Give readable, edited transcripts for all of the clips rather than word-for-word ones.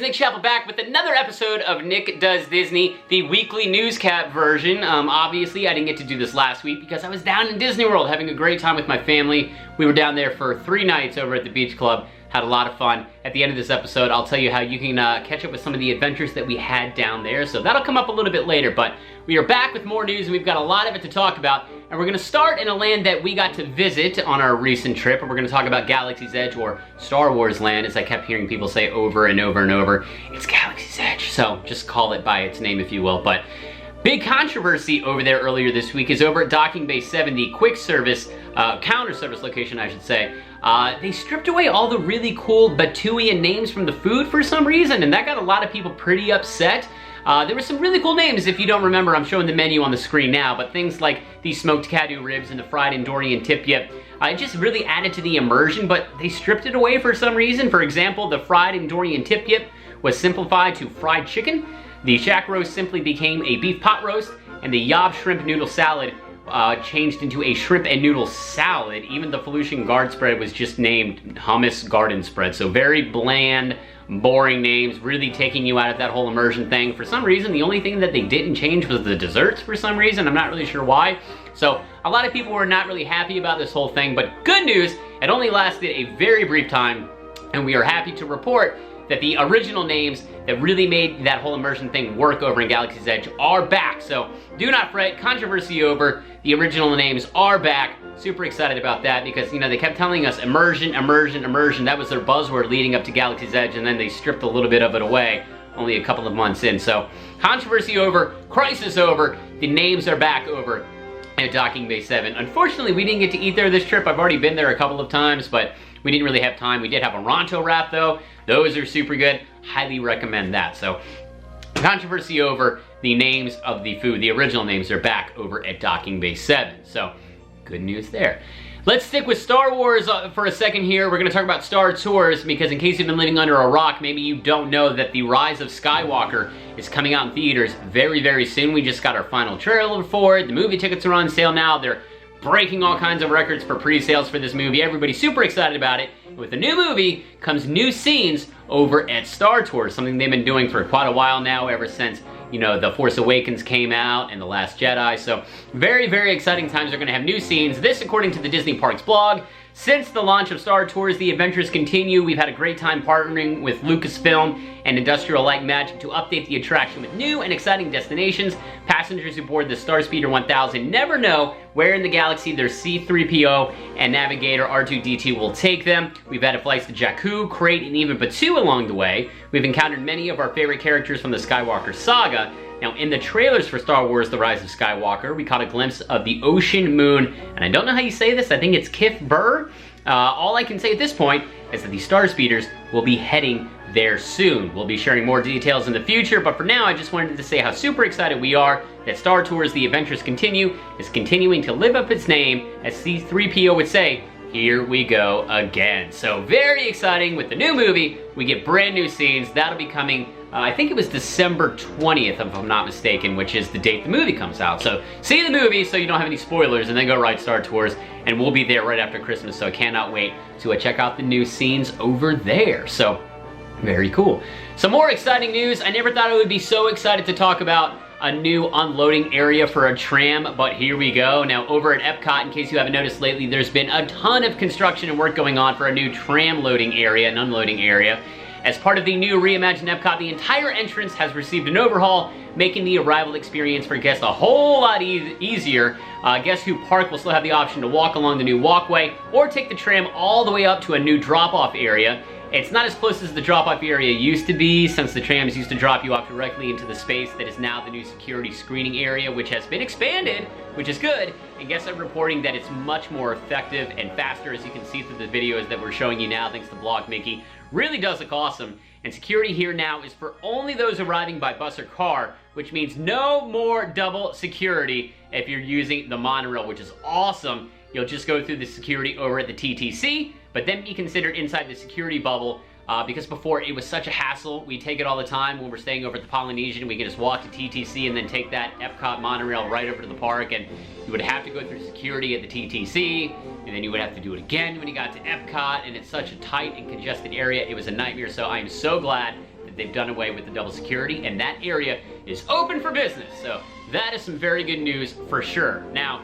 Nick Chappell back with another episode of Nick Does Disney, the weekly newscap version. Obviously, I didn't get to do this last week because I was down in Disney World having a great time with my family. We were down there for 3 nights over at the Beach Club. Had a lot of fun. At the end of this episode, I'll tell you how you can catch up with some of the adventures that we had down there. So that'll come up a little bit later, but we are back with more news and we've got a lot of it to talk about. And we're gonna start in a land that we got to visit on our recent trip, and we're gonna talk about Galaxy's Edge, or Star Wars Land, as I kept hearing people say over and over and over. It's Galaxy's Edge, so just call it by its name if you will. But big controversy over there earlier this week is over at Docking Bay 7, the quick service, counter service location, I should say. They stripped away all the really cool Batuian names from the food for some reason, and that got a lot of people pretty upset. There were some really cool names. If you don't remember, I'm showing the menu on the screen now, but things like the smoked Caddo ribs and the fried Andorian tip-yip, it just really added to the immersion, but they stripped it away for some reason. For example, the fried Andorian tip-yip was simplified to fried chicken, the shack roast simply became a beef pot roast, and the Yob shrimp noodle salad changed into a shrimp and noodle salad. Even the Felucian guard spread was just named hummus garden spread. So very bland, boring names, really taking you out of that whole immersion thing. For some reason, the only thing that they didn't change was the desserts for some reason. I'm not really sure why. So a lot of people were not really happy about this whole thing, but good news, it only lasted a very brief time, and we are happy to report that the original names that really made that whole immersion thing work over in Galaxy's Edge are back. So do not fret, controversy over, the original names are back. Super excited about that because, you know, they kept telling us immersion, immersion, immersion. That was their buzzword leading up to Galaxy's Edge, and then they stripped a little bit of it away only a couple of months in. So controversy over, crisis over, the names are back over at Docking Bay 7. Unfortunately, we didn't get to eat there this trip. I've already been there a couple of times, but we didn't really have time. We did have a Ronto wrap though. Those are super good. Highly recommend that. So controversy over, the names of the food, the original names are back over at Docking Bay 7. So good news there. Let's stick with Star Wars for a second here. We're gonna talk about Star Tours because in case you've been living under a rock, maybe you don't know that The Rise of Skywalker is coming out in theaters very, very soon. We just got our final trailer for it. The movie tickets are on sale now. They're breaking all kinds of records for pre-sales for this movie. Everybody's super excited about it. With the new movie comes new scenes over at Star Tours, something they've been doing for quite a while now, ever since, you know, The Force Awakens came out and The Last Jedi. So very, very exciting times. They're gonna have new scenes. This, according to the Disney Parks blog. Since the launch of Star Tours, the adventures continue. We've had a great time partnering with Lucasfilm and Industrial Light Magic to update the attraction with new and exciting destinations. Passengers who board the Starspeeder 1000 never know where in the galaxy their C-3PO and Navigator R2-D2 will take them. We've had flights to Jakku, Crate, and even Batuu along the way. We've encountered many of our favorite characters from the Skywalker saga. Now, in the trailers for Star Wars The Rise of Skywalker, we caught a glimpse of the Ocean Moon, and I don't know how you say this, I think it's Kif Burr. All I can say at this point is that the Starspeeders will be heading there soon. We'll be sharing more details in the future, but for now, I just wanted to say how super excited we are that Star Tours The Adventures Continue is continuing to live up its name, as C-3PO would say, here we go again. So very exciting with the new movie. We get brand new scenes. That'll be coming, I think it was December 20th, if I'm not mistaken, which is the date the movie comes out. So see the movie so you don't have any spoilers, and then go ride Star Tours, and we'll be there right after Christmas, so I cannot wait to check out the new scenes over there. So very cool. Some more exciting news. I never thought I would be so excited to talk about a new unloading area for a tram, but here we go. Now, over at Epcot, in case you haven't noticed lately, there's been a ton of construction and work going on for a new tram loading area and unloading area. As part of the new reimagined Epcot, the entire entrance has received an overhaul, making the arrival experience for guests a whole lot easier. Guests who park will still have the option to walk along the new walkway or take the tram all the way up to a new drop-off area. It's not as close as the drop-off area used to be, since the trams used to drop you off directly into the space that is now the new security screening area, which has been expanded, which is good, and guests are reporting that it's much more effective and faster, as you can see through the videos that we're showing you now, thanks to Blog Mickey. Really does look awesome, and security here now is for only those arriving by bus or car, which means no more double security if you're using the monorail, which is awesome. You'll just go through the security over at the TTC, but then be considered inside the security bubble because before it was such a hassle. We take it all the time when we're staying over at the Polynesian. We can just walk to TTC and then take that Epcot monorail right over to the park, and you would have to go through security at the TTC, and then you would have to do it again when you got to Epcot, and it's such a tight and congested area. It was a nightmare, so I am so glad they've done away with the double security, and that area is open for business. So that is some very good news for sure. Now,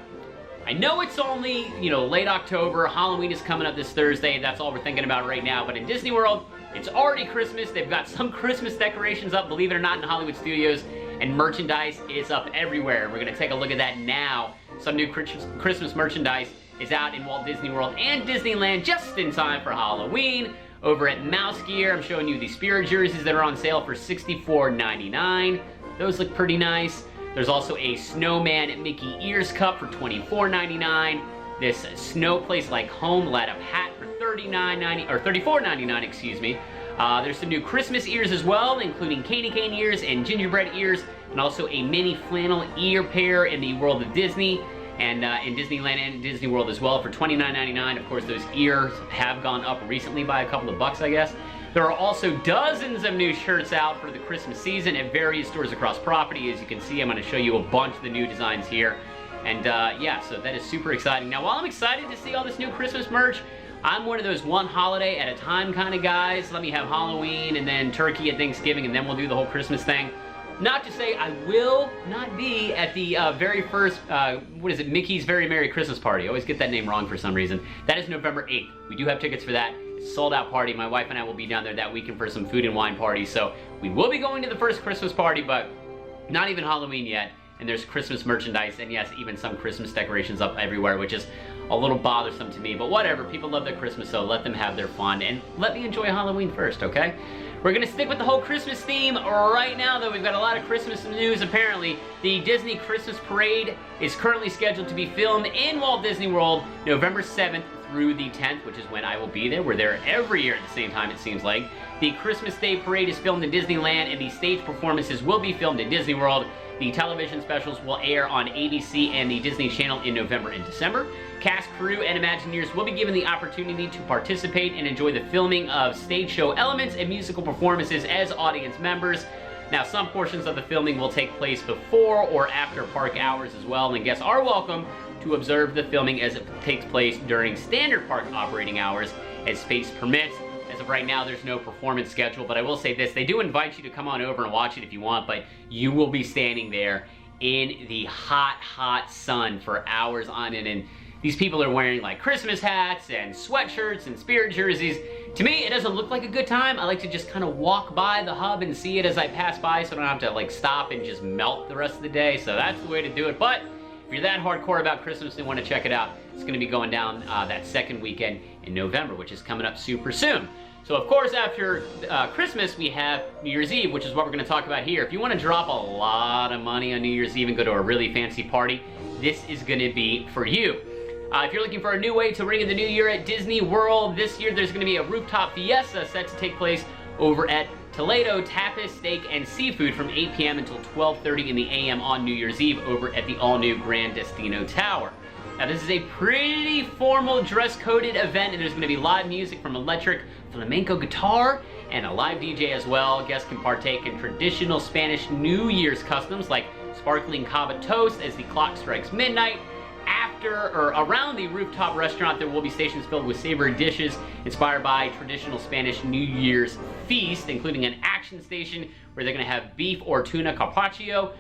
I know it's only, late October. Halloween is coming up this Thursday. That's all we're thinking about right now. But in Disney World, it's already Christmas. They've got some Christmas decorations up, believe it or not, in Hollywood Studios. And merchandise is up everywhere. We're going to take a look at that now. Some new Christmas merchandise is out in Walt Disney World and Disneyland just in time for Halloween. Over at Mouse Gear, I'm showing you the Spirit jerseys that are on sale for $64.99. Those look pretty nice. There's also a Snowman Mickey Ears Cup for $24.99. This Snow Place Like Home Light-Up Hat for $34.99, excuse me. There's some new Christmas ears as well, including candy cane ears and gingerbread ears, and also a mini flannel ear pair in the World of Disney, and in Disneyland and Disney World as well for $29.99. Of course, those ears have gone up recently by a couple of bucks, I guess. There are also dozens of new shirts out for the Christmas season at various stores across property. As you can see, I'm going to show you a bunch of the new designs here. And yeah, so that is super exciting. Now, while I'm excited to see all this new Christmas merch, I'm one of those one holiday at a time kind of guys. Let me have Halloween and then turkey at Thanksgiving, and then we'll do the whole Christmas thing. Not to say I will not be at the very first, Mickey's Very Merry Christmas Party. I always get that name wrong for some reason. That is November 8th. We do have tickets for that. Sold out party. My wife and I will be down there that weekend for some food and wine parties. So we will be going to the first Christmas party, but not even Halloween yet. And there's Christmas merchandise, and yes, even some Christmas decorations up everywhere, which is a little bothersome to me. But whatever, people love their Christmas, so let them have their fun. And let me enjoy Halloween first, okay? We're gonna stick with the whole Christmas theme right now, though. We've got a lot of Christmas news, apparently. The Disney Christmas Parade is currently scheduled to be filmed in Walt Disney World November 7th through the 10th, which is when I will be there. We're there every year at the same time, it seems like. The Christmas Day Parade is filmed in Disneyland, and the stage performances will be filmed in Disney World. The television specials will air on ABC and the Disney Channel in November and December. Cast, crew, and Imagineers will be given the opportunity to participate and enjoy the filming of stage show elements and musical performances as audience members. Now, some portions of the filming will take place before or after park hours as well, and guests are welcome to observe the filming as it takes place during standard park operating hours as space permits. As of right now, there's no performance schedule, but I will say this, they do invite you to come on over and watch it if you want, but you will be standing there in the hot, hot sun for hours on end, and these people are wearing like Christmas hats and sweatshirts and Spirit jerseys. To me, it doesn't look like a good time. I like to just kind of walk by the hub and see it as I pass by, so I don't have to like stop and just melt the rest of the day, so that's the way to do it. But if you're that hardcore about Christmas and want to check it out, it's going to be going down that second weekend in November, which is coming up super soon. So of course, after Christmas, we have New Year's Eve, which is what we're going to talk about here. If you want to drop a lot of money on New Year's Eve and go to a really fancy party, this is going to be for you. If you're looking for a new way to ring in the new year at Disney World, this year there's going to be a rooftop fiesta set to take place over at Toledo Tapas, Steak, and Seafood from 8 p.m. until 12:30 in the a.m. on New Year's Eve over at the all-new Grand Destino Tower. Now, this is a pretty formal dress-coded event, and there's going to be live music from electric flamenco guitar and a live DJ as well. Guests can partake in traditional Spanish New Year's customs like sparkling cava toast as the clock strikes midnight. After or around the rooftop restaurant, there will be stations filled with savory dishes inspired by traditional Spanish New Year's feast, including an action station where they're going to have beef or tuna carpaccio,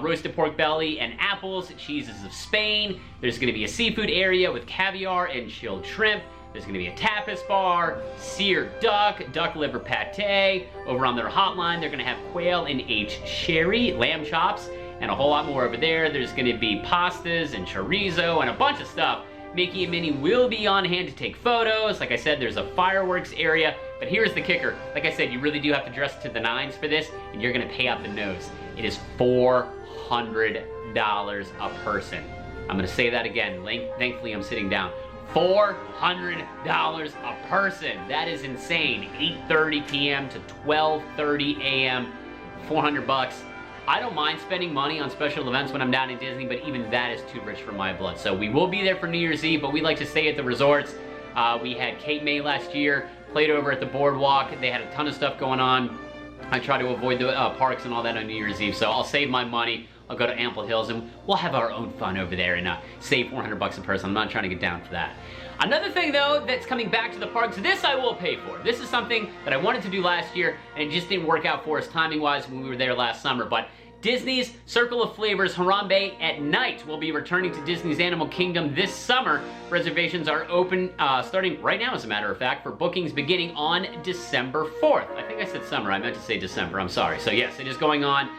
roasted pork belly and apples, cheeses of Spain. There's going to be a seafood area with caviar and chilled shrimp. There's going to be a tapas bar, seared duck, duck liver pate. Over on their hotline, they're going to have quail and aged sherry, lamb chops, and a whole lot more over there. There's going to be pastas and chorizo and a bunch of stuff. Mickey and Minnie will be on hand to take photos. Like I said, there's a fireworks area, but here's the kicker. Like I said, you really do have to dress to the nines for this, and you're going to pay out the nose. It is $400 a person. I'm going to say that again. Thankfully, I'm sitting down. $400 a person. That is insane. 8:30 p.m. to 12:30 a.m. 400 bucks. I don't mind spending money on special events when I'm down in Disney, but even that is too rich for my blood. So we will be there for New Year's Eve, but we like to stay at the resorts. We had Cape May last year, played over at the boardwalk. They had a ton of stuff going on. I try to avoid the parks and all that on New Year's Eve, so I'll save my money. I'll go to Ample Hills and we'll have our own fun over there and save $400 a person. I'm not trying to get down for that. Another thing though that's coming back to the parks, this I will pay for. This is something that I wanted to do last year and it just didn't work out for us timing wise when we were there last summer, but Disney's Circle of Flavors Harambe at Night will be returning to Disney's Animal Kingdom this summer. Reservations are open starting right now, as a matter of fact, for bookings beginning on December 4th. I think I said summer, I meant to say December, I'm sorry. So yes, it is going on,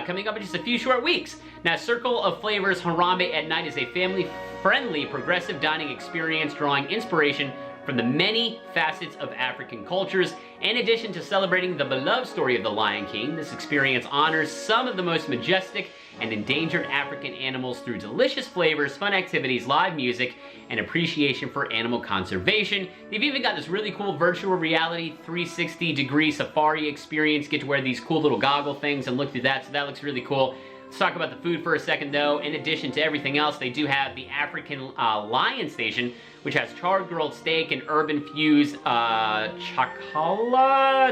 coming up in just a few short weeks. Now, Circle of Flavors Harambe at Night is a family-friendly progressive dining experience drawing inspiration from the many facets of African cultures. In addition to celebrating the beloved story of the Lion King, this experience honors some of the most majestic and endangered African animals through delicious flavors, fun activities, live music, and appreciation for animal conservation. They've even got this really cool virtual reality 360-degree safari experience. Get to wear these cool little goggle things and look through that, so that looks really cool. Let's talk about the food for a second though. In addition to everything else, they do have the African Lion Station, which has charred grilled steak and urban-fused chakala,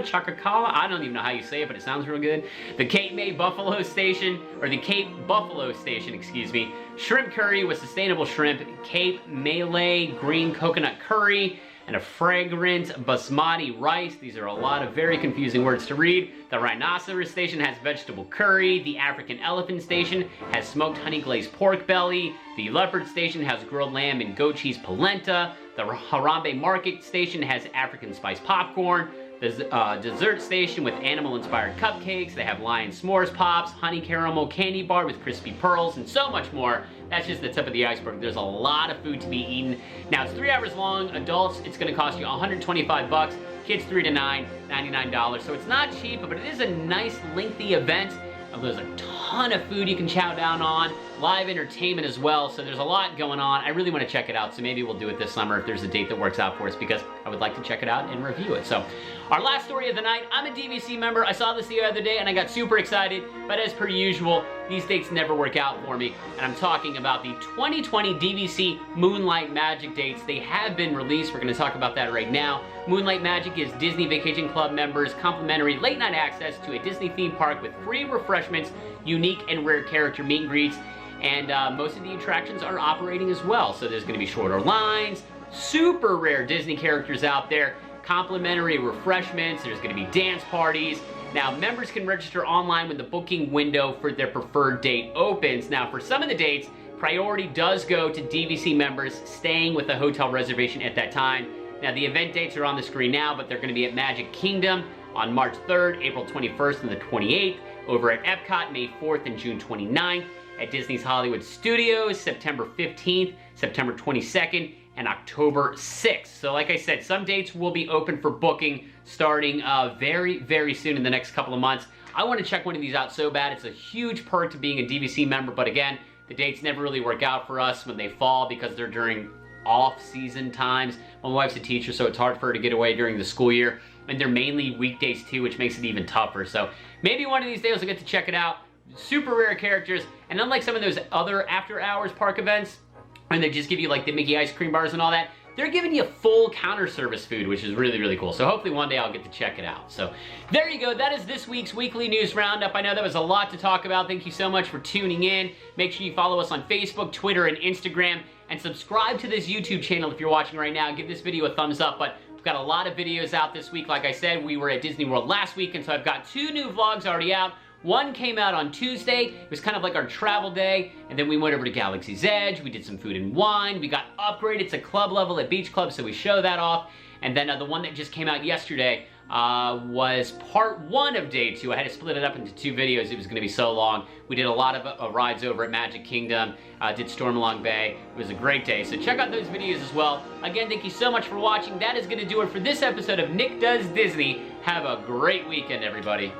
I don't even know how you say it, but it sounds real good. The Cape May Buffalo Station, or the Cape Buffalo Station, excuse me. Shrimp curry with sustainable shrimp, Cape Malay green coconut curry, and a fragrant basmati rice. These are a lot of very confusing words to read. The Rhinoceros Station has vegetable curry. The African Elephant Station has smoked honey glazed pork belly. The Leopard Station has grilled lamb and goat cheese polenta. The Harambe Market Station has African spice popcorn. The dessert station with animal-inspired cupcakes. They have lion s'mores pops, honey caramel candy bar with crispy pearls, and so much more. That's just the tip of the iceberg. There's a lot of food to be eaten. Now, it's 3 hours long. Adults, it's gonna cost you $125. Kids 3 to 9, $99. So it's not cheap, but it is a nice, lengthy event. There's a ton of food you can chow down on, live entertainment as well, so there's a lot going on. I really want to check it out, so maybe we'll do it this summer if there's a date that works out for us, because I would like to check it out and review it. So, our last story of the night, I'm a DVC member. I saw this the other day and I got super excited, but as per usual, these dates never work out for me, and I'm talking about the 2020 DVC Moonlight Magic dates. They have been released. We're going to talk about that right now. Moonlight Magic gives Disney Vacation Club members complimentary late-night access to a Disney theme park with free refreshments, unique and rare character meet and greets, and most of the attractions are operating as well. So there's going to be shorter lines, super rare Disney characters out there, complimentary refreshments, there's going to be dance parties. Now, members can register online when the booking window for their preferred date opens. Now, for some of the dates, priority does go to DVC members staying with a hotel reservation at that time. Now, the event dates are on the screen now, but they're going to be at Magic Kingdom on March 3rd, April 21st, and the 28th, over at Epcot, May 4th and June 29th, at Disney's Hollywood Studios, September 15th, September 22nd, and October 6th. So like I said, some dates will be open for booking starting very, very soon in the next couple of months. I want to check one of these out so bad. It's a huge perk to being a DVC member, but again, the dates never really work out for us when they fall because they're during off-season times. My wife's a teacher, so it's hard for her to get away during the school year, and they're mainly weekdays too, which makes it even tougher. So maybe one of these days I'll get to check it out. Super rare characters, and unlike some of those other after-hours park events, and they just give you like the Mickey ice cream bars and all that, they're giving you full counter service food, which is really, really cool. So hopefully one day I'll get to check it out. So there you go. That is this week's weekly news roundup. I know that was a lot to talk about. Thank you so much for tuning in. Make sure you follow us on Facebook, Twitter, and Instagram, and subscribe to this YouTube channel if you're watching right now. Give this video a thumbs up, but we've got a lot of videos out this week. Like I said, we were at Disney World last week, and so I've got 2 new vlogs already out. One came out on Tuesday. It was kind of like our travel day, and then we went over to Galaxy's Edge. We did some food and wine. We got upgraded to club level at Beach Club, so we show that off. And then the one that just came out yesterday was part 1 of day 2. I had to split it up into 2 videos. It was going to be so long. We did a lot of rides over at Magic Kingdom, did Stormalong Bay. It was a great day, so check out those videos as well. Again, thank you so much for watching. That is going to do it for this episode of Nick Does Disney. Have a great weekend, everybody.